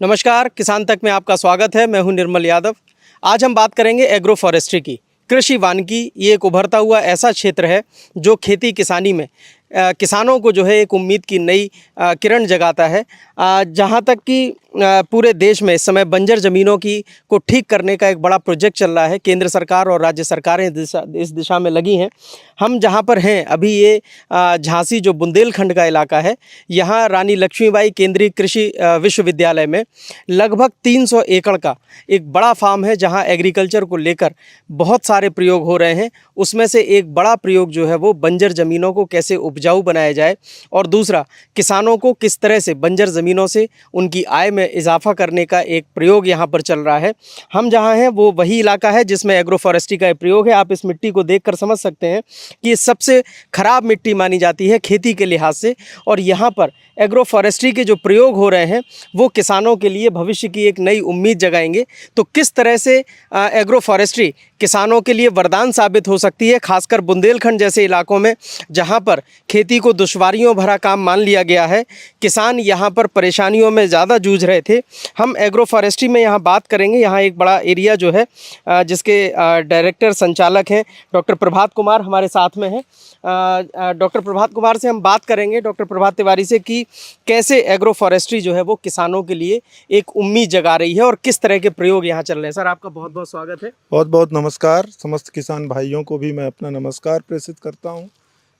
नमस्कार, किसान तक में आपका स्वागत है। मैं हूं निर्मल यादव। आज हम बात करेंगे एग्रो फॉरेस्ट्री की। कृषि वानिकी ये एक उभरता हुआ ऐसा क्षेत्र है जो खेती किसानी में किसानों को जो है एक उम्मीद की नई किरण जगाता है। जहां तक कि पूरे देश में इस समय बंजर ज़मीनों की को ठीक करने का एक बड़ा प्रोजेक्ट चल रहा है। केंद्र सरकार और राज्य सरकारें इस दिशा में लगी हैं। हम जहां पर हैं अभी ये झांसी जो बुंदेलखंड का इलाका है, यहाँ रानी लक्ष्मीबाई केंद्रीय कृषि विश्वविद्यालय में लगभग 300 एकड़ का एक बड़ा फार्म है जहां एग्रीकल्चर को लेकर बहुत सारे प्रयोग हो रहे हैं। उसमें से एक बड़ा प्रयोग जो है वो बंजर ज़मीनों को कैसे उपजाऊ बनाया जाए और दूसरा किसानों को किस तरह से बंजर ज़मीनों से उनकी आय में इजाफा करने का एक प्रयोग यहाँ पर चल रहा है। हम जहाँ हैं वो वही इलाका है जिसमें एग्रो फॉरेस्ट्री का प्रयोग है। आप इस मिट्टी को देखकर समझ सकते हैं कि ये सबसे ख़राब मिट्टी मानी जाती है खेती के लिहाज से, और यहाँ पर एग्रो फॉरेस्ट्री के जो प्रयोग हो रहे हैं वो किसानों के लिए भविष्य की एक नई उम्मीद जगाएंगे। तो किस तरह से एग्रो फॉरेस्ट्री किसानों के लिए वरदान साबित हो सकती है, खासकर बुंदेलखंड जैसे इलाकों में जहां पर खेती को दुश्वारियों भरा काम मान लिया गया है। किसान यहां पर परेशानियों में ज़्यादा जूझ रहे थे। हम एग्रो फॉरेस्ट्री में यहाँ बात करेंगे। यहाँ एक बड़ा एरिया जो है जिसके डायरेक्टर संचालक हैं डॉक्टर प्रभात कुमार हमारे साथ में हैं। डॉक्टर प्रभात कुमार से हम बात करेंगे, डॉक्टर प्रभात तिवारी से, कि कैसे एग्रो फॉरेस्ट्री जो है वो किसानों के लिए एक उम्मीद जगा रही है और किस तरह के प्रयोग यहाँ चल रहे हैं। सर, आपका बहुत बहुत स्वागत है। बहुत बहुत नमस्कार। समस्त किसान भाइयों को भी मैं अपना नमस्कार प्रेषित करता हूँ।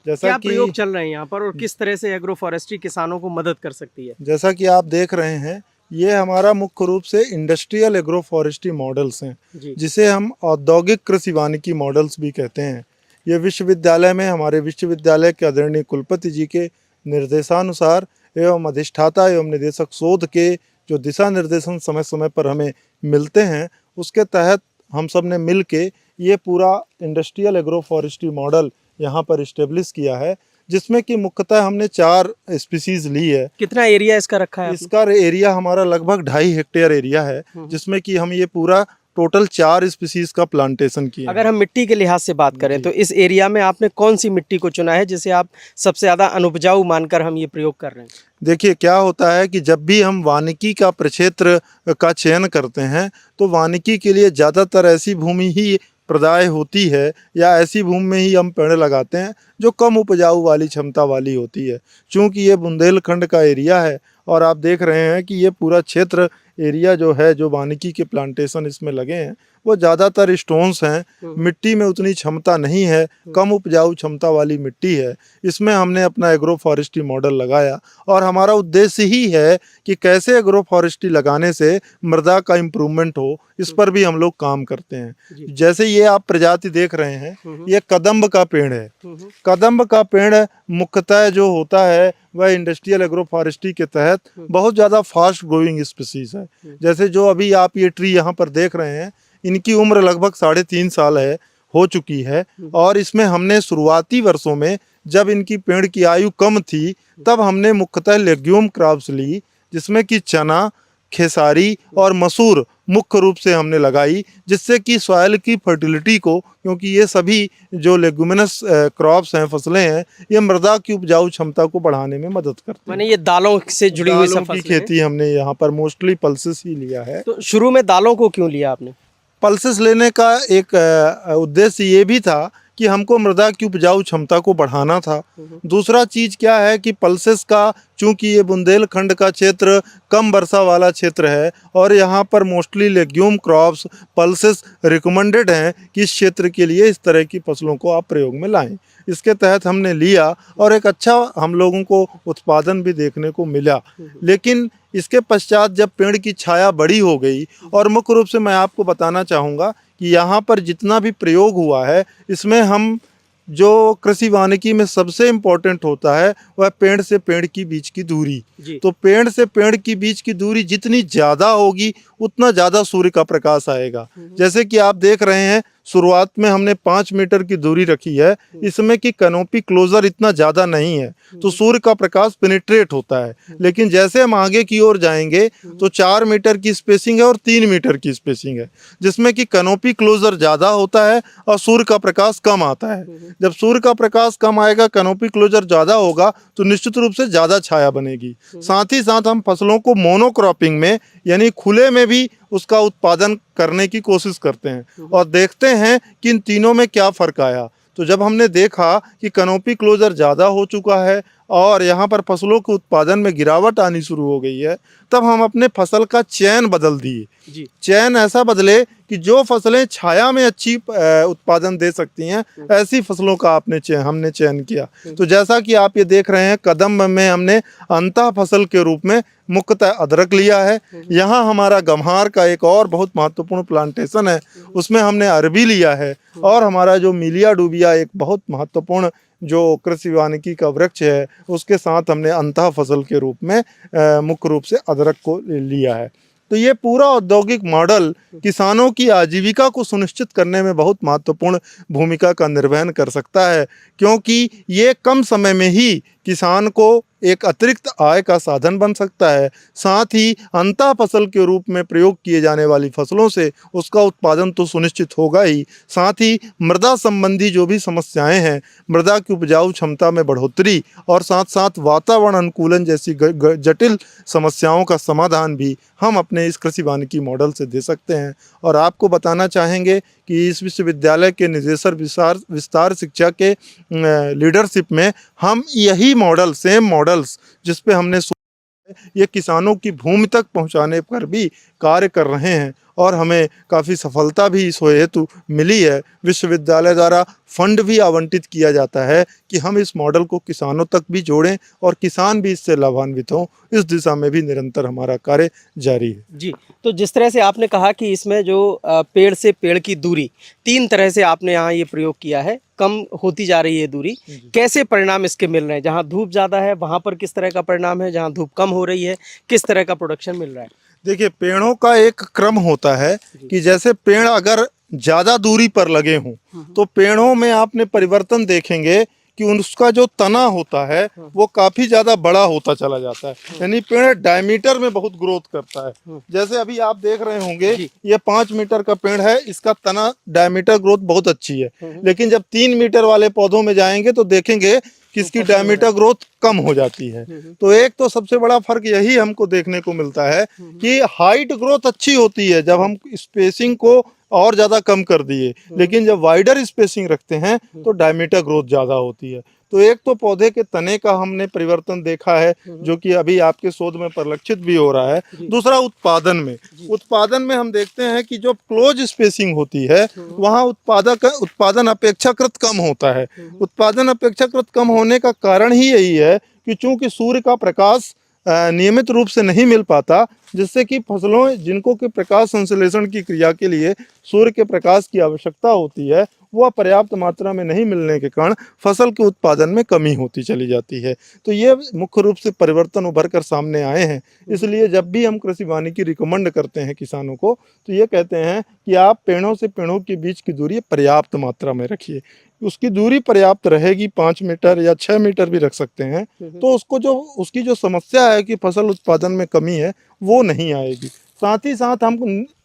क्या प्रयोग चल रहे हैं यहाँ पर और किस तरह से एग्रो फॉरेस्ट्री किसानों को मदद कर सकती है? जैसा कि आप देख रहे हैं, ये हमारा मुख्य रूप से इंडस्ट्रियल एग्रो फॉरेस्ट्री मॉडल्स हैं, जिसे हम औद्योगिक कृषि वानिकी मॉडल्स भी कहते हैं। ये विश्वविद्यालय में हमारे विश्वविद्यालय के आदरणीय कुलपति जी के निर्देशानुसार एवं अधिष्ठाता एवं निदेशक शोध के जो दिशा निर्देशन समय समय पर हमें मिलते हैं, उसके तहत हम सब ने मिल के ये पूरा इंडस्ट्रियल एग्रो फॉरेस्ट्री मॉडल यहाँ पर इस्टेब्लिश किया है, जिसमें कि मुख्यतः हमने 4 स्पीसीज ली है। कितना एरिया इसका रखा है? इसका एरिया हमारा लगभग 2.5 हेक्टेयर एरिया है, जिसमें कि हम ये पूरा टोटल 4 स्पीसीज का प्लांटेशन किया। अगर हम मिट्टी के लिहाज से बात करें तो इस एरिया में आपने कौन सी मिट्टी को चुना है जिसे आप सबसे ज़्यादा अनुपजाऊ मानकर हम ये प्रयोग कर रहे हैं? देखिए, क्या होता है कि जब भी हम वानिकी का प्रक्षेत्र का चयन करते हैं तो वानिकी के लिए ज़्यादातर ऐसी भूमि ही प्रदाय होती है या ऐसी भूमि में ही हम पेड़ लगाते हैं जो कम उपजाऊ वाली क्षमता वाली होती है। चूँकि ये बुंदेलखंड का एरिया है और आप देख रहे हैं कि ये पूरा क्षेत्र एरिया जो है, जो वानिकी के प्लांटेशन इसमें लगे हैं, वो ज़्यादातर स्टोन्स हैं। मिट्टी में उतनी क्षमता नहीं है, कम उपजाऊ क्षमता वाली मिट्टी है। इसमें हमने अपना एग्रो फॉरेस्ट्री मॉडल लगाया और हमारा उद्देश्य ही है कि कैसे एग्रो फॉरेस्ट्री लगाने से मृदा का इम्प्रूवमेंट हो, इस पर भी हम लोग काम करते हैं। जैसे ये आप प्रजाति देख रहे हैं, ये कदम्ब का पेड़ है। कदम्ब का पेड़ मुख्यतः जो होता है वह इंडस्ट्रियल एग्रो फॉरेस्ट्री के तहत बहुत ज़्यादा फास्ट ग्रोइंग स्पीसीज है। जैसे जो अभी आप ये ट्री यहाँ पर देख रहे हैं, इनकी उम्र लगभग 3.5 साल हो चुकी है। और इसमें हमने शुरुआती वर्षों में जब इनकी पेड़ की आयु कम थी, तब हमने मुख्यतः लेग्यूम क्रॉप्स ली, जिसमें कि चना, खेसारी और मसूर मुख्य रूप से हमने लगाई, जिससे कि सॉइल की फर्टिलिटी को, क्योंकि ये सभी जो लेगुमिनस क्रॉप्स हैं, फसलें हैं, ये मृदा की उपजाऊ क्षमता को बढ़ाने में मदद करती हैं। माने ये दालों से जुड़ी हुई दालों की खेती हमने यहाँ पर मोस्टली पल्सेस ही लिया है। तो शुरू में दालों को क्यों लिया आपने? पल्सेस लेने का एक उद्देश्य ये भी था कि हमको मृदा की उपजाऊ क्षमता को बढ़ाना था। दूसरा चीज़ क्या है कि पल्सेस का, चूँकि ये बुंदेलखंड का क्षेत्र कम वर्षा वाला क्षेत्र है और यहाँ पर mostly legume crops, pulses recommended हैं कि इस क्षेत्र के लिए इस तरह की फसलों को आप प्रयोग में लाएं। इसके तहत हमने लिया और एक अच्छा हम लोगों को उत्पादन भी देखने को मिला। लेकिन इसके पश्चात जब पेड़ की छाया बड़ी हो गई, और मुख्य रूप से मैं आपको बताना चाहूँगा कि यहाँ पर जितना भी प्रयोग हुआ है, इसमें हम जो कृषि वानिकी में सबसे इम्पोर्टेंट होता है वह पेड़ से पेड़ की बीच की दूरी। तो पेड़ से पेड़ की बीच की दूरी जितनी ज़्यादा होगी उतना ज़्यादा सूर्य का प्रकाश आएगा। जैसे कि आप देख रहे हैं, शुरुआत में हमने 5 मीटर की दूरी रखी है, इसमें कि कैनोपी क्लोजर इतना ज़्यादा नहीं है, तो सूर्य का प्रकाश पेनिट्रेट होता है। लेकिन जैसे हम आगे की ओर जाएंगे तो 4 मीटर की स्पेसिंग है और 3 मीटर की स्पेसिंग है, जिसमें कि कैनोपी क्लोजर ज़्यादा होता है और सूर्य का प्रकाश कम आता है। जब सूर्य का प्रकाश कम आएगा, कैनोपी क्लोजर ज़्यादा होगा, तो निश्चित रूप से ज़्यादा छाया बनेगी। साथ ही साथ हम फसलों को मोनोक्रॉपिंग में यानी खुले में भी उसका उत्पादन करने की कोशिश करते हैं और देखते हैं कि इन तीनों में क्या फ़र्क आया। तो जब हमने देखा कि कैनोपी क्लोजर ज़्यादा हो चुका है और यहाँ पर फसलों के उत्पादन में गिरावट आनी शुरू हो गई है, तब हम अपने फसल का चयन बदल दिए। जी। चयन ऐसा बदले कि जो फसलें छाया में अच्छी उत्पादन दे सकती हैं, ऐसी फसलों का हमने चयन किया। तो जैसा कि आप ये देख रहे हैं, कदम में हमने अंतः फसल के रूप में मुख्यतः अदरक लिया है। यहाँ हमारा गम्हार का एक और बहुत महत्वपूर्ण प्लांटेशन है, उसमें हमने अरबी लिया है। और हमारा जो मिलिया डूबिया एक बहुत महत्वपूर्ण जो कृषि वानिकी का वृक्ष है, उसके साथ हमने अंतः फसल के रूप में मुख्य रूप से अदरक को लिया है। तो ये पूरा औद्योगिक मॉडल किसानों की आजीविका को सुनिश्चित करने में बहुत महत्वपूर्ण भूमिका का निर्वहन कर सकता है, क्योंकि ये कम समय में ही किसान को एक अतिरिक्त आय का साधन बन सकता है। साथ ही अंतः फसल के रूप में प्रयोग किए जाने वाली फसलों से उसका उत्पादन तो सुनिश्चित होगा ही, साथ ही मृदा संबंधी जो भी समस्याएं हैं, मृदा की उपजाऊ क्षमता में बढ़ोतरी और साथ साथ वातावरण अनुकूलन जैसी जटिल समस्याओं का समाधान भी हम अपने इस कृषि वानिकी मॉडल से दे सकते हैं। और आपको बताना चाहेंगे कि इस विश्वविद्यालय के निदेशक विस्तार शिक्षा के लीडरशिप में हम यही मॉडल, सेम मॉडल्स जिस पे हमने ये किसानों की भूमि तक पहुंचाने पर भी कार्य कर रहे हैं और हमें काफ़ी सफलता भी इस हेतु मिली है। विश्वविद्यालय द्वारा फंड भी आवंटित किया जाता है कि हम इस मॉडल को किसानों तक भी जोड़ें और किसान भी इससे लाभान्वित हों। इस दिशा में भी निरंतर हमारा कार्य जारी है। जी, तो जिस तरह से आपने कहा कि इसमें जो पेड़ से पेड़ की दूरी 3 तरह से आपने यहाँ ये प्रयोग किया है, कम होती जा रही है दूरी, कैसे परिणाम इसके मिल रहे हैं? जहाँ धूप ज़्यादा है वहाँ पर किस तरह का परिणाम है, जहाँ धूप कम हो रही है किस तरह का प्रोडक्शन मिल रहा है? देखिए, पेड़ों का एक क्रम होता है कि जैसे पेड़ अगर ज़्यादा दूरी पर लगे हों तो पेड़ों में आपने परिवर्तन देखेंगे कि उसका जो तना होता है वो काफ़ी ज़्यादा बड़ा होता चला जाता है, यानी पेड़ डायमीटर में बहुत ग्रोथ करता है। जैसे अभी आप देख रहे होंगे, ये 5 मीटर का पेड़ है, इसका तना डायमीटर ग्रोथ बहुत अच्छी है। लेकिन जब 3 मीटर वाले पौधों में जाएंगे तो देखेंगे कि इसकी डायमीटर ग्रोथ कम हो जाती है। तो एक तो सबसे बड़ा फर्क यही हमको देखने को मिलता है कि हाइट ग्रोथ अच्छी होती है जब हम स्पेसिंग को और ज़्यादा कम कर दिए, लेकिन जब वाइडर स्पेसिंग रखते हैं तो डायमीटर ग्रोथ ज़्यादा होती है। तो एक तो पौधे के तने का हमने परिवर्तन देखा है, जो कि अभी आपके शोध में परिलक्षित भी हो रहा है। दूसरा, उत्पादन में हम देखते हैं कि जो क्लोज स्पेसिंग होती है वहाँ उत्पादन अपेक्षाकृत कम होता है। उत्पादन अपेक्षाकृत कम होने का कारण ही यही है कि चूंकि सूर्य का प्रकाश नियमित रूप से नहीं मिल पाता, जिससे कि फसलों जिनको कि प्रकाश संश्लेषण की क्रिया के लिए सूर्य के प्रकाश की आवश्यकता होती है, वह पर्याप्त मात्रा में नहीं मिलने के कारण फसल के उत्पादन में कमी होती चली जाती है। तो ये मुख्य रूप से परिवर्तन उभर कर सामने आए हैं। इसलिए जब भी हम कृषि वानिकी रिकमेंड करते हैं किसानों को, तो ये कहते हैं कि आप पेड़ों से पेड़ों के बीच की दूरी पर्याप्त मात्रा में रखिए। उसकी दूरी पर्याप्त रहेगी, 5 मीटर या 6 मीटर भी रख सकते हैं, तो उसकी जो समस्या है कि फसल उत्पादन में कमी है, वो नहीं आएगी। साथ ही साथ हम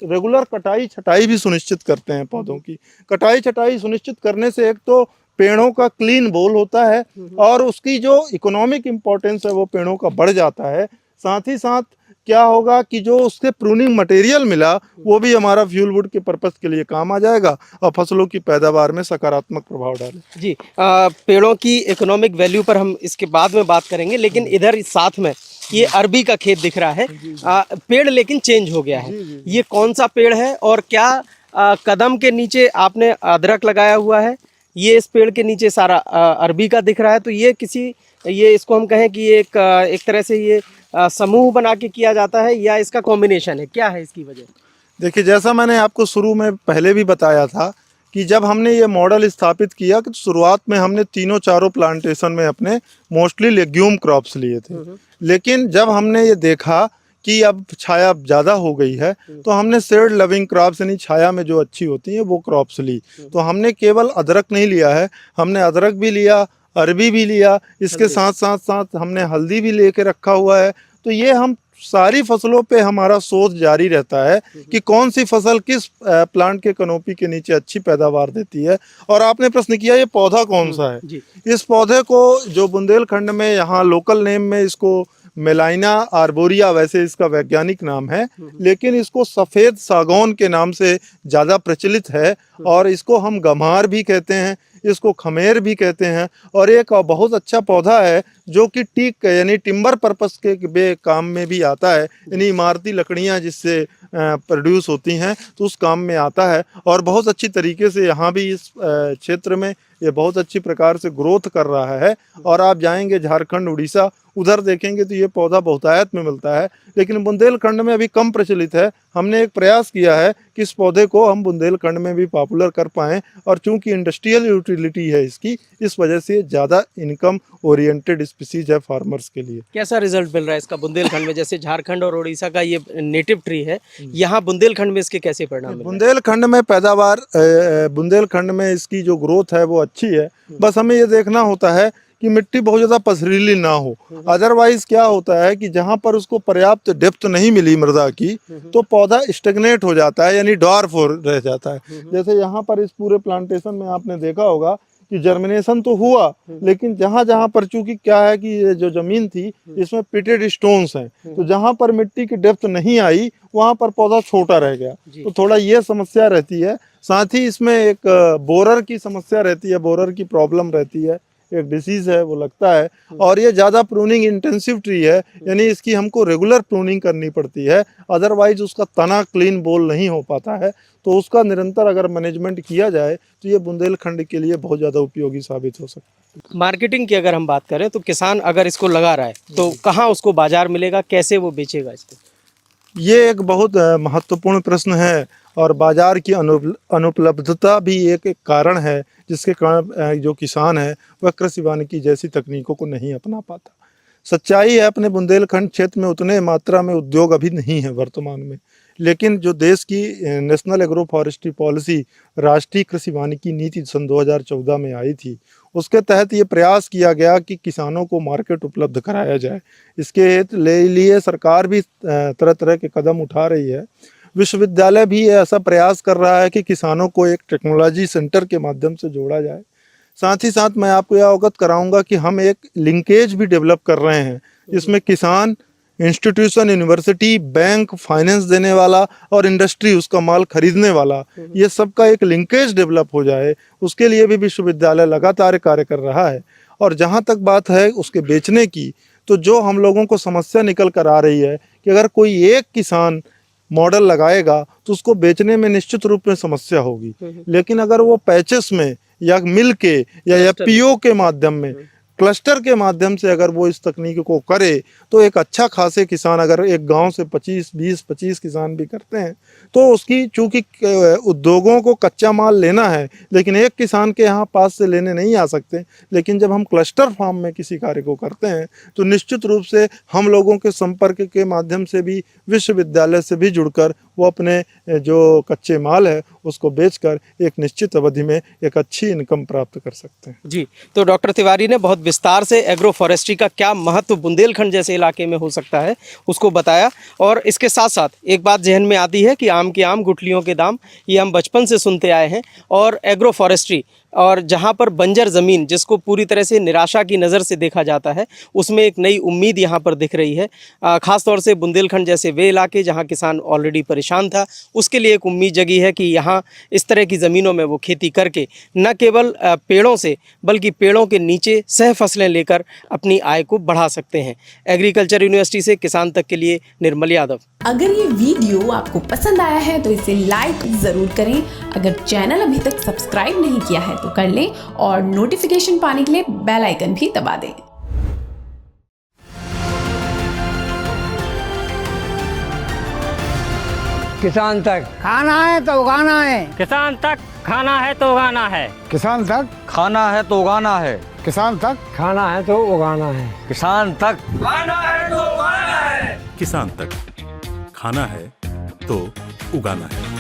रेगुलर कटाई छटाई भी सुनिश्चित करते हैं। पौधों की कटाई छटाई सुनिश्चित करने से एक तो पेड़ों का क्लीन बोल होता है और उसकी जो इकोनॉमिक इम्पोर्टेंस है वो पेड़ों का बढ़ जाता है। साथ ही साथ क्या होगा कि जो उससे प्रूनिंग मटेरियल मिला वो भी हमारा फ्यूल वुड के पर्पस के लिए काम आ जाएगा और फसलों की पैदावार में सकारात्मक प्रभाव डाले। जी, पेड़ों की इकोनॉमिक वैल्यू पर हम इसके बाद में बात करेंगे, लेकिन इधर साथ में ये अरबी का खेत दिख रहा है। पेड़ लेकिन चेंज हो गया है। ये कौन सा पेड़ है और क्या कदम के नीचे आपने अदरक लगाया हुआ है? ये इस पेड़ के नीचे सारा अरबी का दिख रहा है। तो ये इसको हम कहें कि एक तरह से ये समूह बना के किया जाता है या इसका कॉम्बिनेशन है, क्या है इसकी वजह? देखिए, जैसा मैंने आपको शुरू में पहले भी बताया था कि जब हमने ये मॉडल स्थापित किया कि शुरुआत में हमने तीनों चारों प्लांटेशन में अपने मोस्टली लेग्यूम क्रॉप्स लिए थे, लेकिन जब हमने ये देखा कि अब छाया ज़्यादा हो गई है, तो हमने शेड लविंग क्रॉप्स यानी छाया में जो अच्छी होती हैं वो क्रॉप्स ली। तो हमने केवल अदरक नहीं लिया है, हमने अदरक भी लिया, अरबी भी लिया, इसके साथ साथ साथ हमने हल्दी भी लेके रखा हुआ है। तो ये हम सारी फसलों पे हमारा शोध जारी रहता है कि कौन सी फसल किस प्लांट के कनोपी के नीचे अच्छी पैदावार देती है। और आपने प्रश्न किया ये पौधा कौन सा है। जी। इस पौधे को जो बुंदेलखंड में यहाँ लोकल नेम में इसको मेलाइना आर्बोरिया वैसे इसका वैज्ञानिक नाम है, लेकिन इसको सफ़ेद सागौन के नाम से ज़्यादा प्रचलित है। और इसको हम गम्हार भी कहते हैं, इसको खमेर भी कहते हैं। और एक बहुत अच्छा पौधा है जो कि टीक यानी टिम्बर पर्पस के काम में भी आता है, यानी इमारती लकड़ियां जिससे प्रोड्यूस होती हैं तो उस काम में आता है। और बहुत अच्छी तरीके से यहाँ भी इस क्षेत्र में ये बहुत अच्छी प्रकार से ग्रोथ कर रहा है। और आप जाएंगे झारखंड, उड़ीसा, उधर देखेंगे तो ये पौधा बहुतायत में मिलता है, लेकिन बुंदेलखंड में अभी कम प्रचलित है। हमने एक प्रयास किया है कि इस पौधे को हम बुंदेलखंड में भी पॉपुलर कर पाएँ, और चूंकि इंडस्ट्रियल यूटिलिटी है इसकी, इस वजह से ज़्यादा इनकम ओरिएंटेड स्पीसीज है फार्मर्स के लिए। कैसा रिजल्ट मिल रहा है इसका बुंदेलखंड में? जैसे झारखंड और उड़ीसा का ये नेटिव ट्री है, यहाँ बुंदेलखंड में इसके कैसे परिणाम मिल रहे हैं? बुंदेलखंड में पैदावार, बुंदेलखंड में इसकी जो ग्रोथ है वो अच्छी है। बस हमें ये देखना होता है कि मिट्टी बहुत ज़्यादा पथरीली ना हो। अदरवाइज क्या होता है कि जहाँ पर उसको पर्याप्त डेप्थ नहीं मिली मृदा की, तो पौधा स्टेगनेट हो जाता है, यानी डॉर्फ हो रह जाता है। जैसे यहाँ पर इस पूरे प्लांटेशन में आपने देखा होगा कि जर्मिनेशन तो हुआ, लेकिन जहाँ जहाँ पर चूंकि क्या है कि ये जो जमीन थी इसमें पिटेड स्टोन्स हैं, तो जहाँ पर मिट्टी की डेप्थ नहीं आई वहाँ पर पौधा छोटा रह गया। तो थोड़ा ये समस्या रहती है। साथ ही इसमें एक बोरर की समस्या रहती है, बोरर की प्रॉब्लम रहती है, एक डिसीज़ है वो लगता है। और ये ज़्यादा प्रूनिंग इंटेंसिव ट्री है, यानी इसकी हमको रेगुलर प्रूनिंग करनी पड़ती है, अदरवाइज उसका तना क्लीन बोल नहीं हो पाता है। तो उसका निरंतर अगर मैनेजमेंट किया जाए तो ये बुंदेलखंड के लिए बहुत ज़्यादा उपयोगी साबित हो सकता है। मार्केटिंग की अगर हम बात करें तो किसान अगर इसको लगा रहा है तो कहाँ उसको बाजार मिलेगा, कैसे वो बेचेगा इसको? ये एक बहुत महत्वपूर्ण प्रश्न है, और बाजार की अनुपलब्धता भी एक कारण है जिसके कारण जो किसान है वह कृषि वानिकी जैसी तकनीकों को नहीं अपना पाता। सच्चाई है अपने बुंदेलखंड क्षेत्र में उतने मात्रा में उद्योग अभी नहीं है वर्तमान में, लेकिन जो देश की नेशनल एग्रो फॉरेस्ट्री पॉलिसी, राष्ट्रीय कृषि वानिकी नीति सन 2014 में आई थी, उसके तहत ये प्रयास किया गया कि किसानों को मार्केट उपलब्ध कराया जाए। इसके लिए सरकार भी तरह तरह के कदम उठा रही है। विश्वविद्यालय भी ऐसा प्रयास कर रहा है कि किसानों को एक टेक्नोलॉजी सेंटर के माध्यम से जोड़ा जाए। साथ ही साथ मैं आपको यह अवगत कराऊंगा कि हम एक लिंकेज भी डेवलप कर रहे हैं, जिसमें किसान, इंस्टीट्यूशन, यूनिवर्सिटी, बैंक, फाइनेंस देने वाला और इंडस्ट्री उसका माल खरीदने वाला, ये सब का एक लिंकेज डेवलप हो जाए, उसके लिए भी विश्वविद्यालय लगातार कार्य कर रहा है। और जहाँ तक बात है उसके बेचने की, तो जो हम लोगों को समस्या निकल कर आ रही है कि अगर कोई एक किसान मॉडल लगाएगा तो उसको बेचने में निश्चित रूप में समस्या होगी, लेकिन अगर वो पैचेस में या मिल के या एफपीओ के माध्यम में, क्लस्टर के माध्यम से अगर वो इस तकनीक को करे, तो एक अच्छा खासे किसान, अगर एक गांव से 20-25 किसान भी करते हैं, तो उसकी चूंकि उद्योगों को कच्चा माल लेना है, लेकिन एक किसान के यहाँ पास से लेने नहीं आ सकते। लेकिन जब हम क्लस्टर फार्म में किसी कार्य को करते हैं तो निश्चित रूप से हम लोगों के संपर्क के माध्यम से भी, विश्वविद्यालय से भी जुड़कर वो अपने जो कच्चे माल है उसको बेचकर एक निश्चित अवधि में एक अच्छी इनकम प्राप्त कर सकते हैं। जी, तो डॉक्टर तिवारी ने बहुत विस्तार से एग्रो फॉरेस्ट्री का क्या महत्व बुंदेलखंड जैसे इलाके में हो सकता है उसको बताया। और इसके साथ साथ एक बात जहन में आती है कि आम के आम गुठलियों के दाम, ये हम बचपन से सुनते आए हैं। और एग्रो फॉरेस्ट्री, और जहाँ पर बंजर ज़मीन जिसको पूरी तरह से निराशा की नज़र से देखा जाता है, उसमें एक नई उम्मीद यहाँ पर दिख रही है। ख़ास तौर से बुंदेलखंड जैसे वे इलाके जहाँ किसान ऑलरेडी परेशान था, उसके लिए एक उम्मीद जगी है कि यहाँ इस तरह की ज़मीनों में वो खेती करके न केवल पेड़ों से बल्कि पेड़ों के नीचे सह फसलें लेकर अपनी आय को बढ़ा सकते हैं। एग्रीकल्चर यूनिवर्सिटी से किसान तक के लिए निर्मल यादव। अगर ये वीडियो आपको पसंद आया है तो इसे लाइक ज़रूर करें। अगर चैनल अभी तक सब्सक्राइब नहीं किया है तो कर लें, और नोटिफिकेशन पाने के लिए बेल आइकन भी दबा दें। किसान तक खाना है तो उगाना है, किसान तक खाना है तो उगाना है, किसान तक खाना है तो उगाना है, किसान तक खाना है तो उगाना है, किसान तक खाना है तो उगाना है, किसान तक, खाना है तो उगाना है।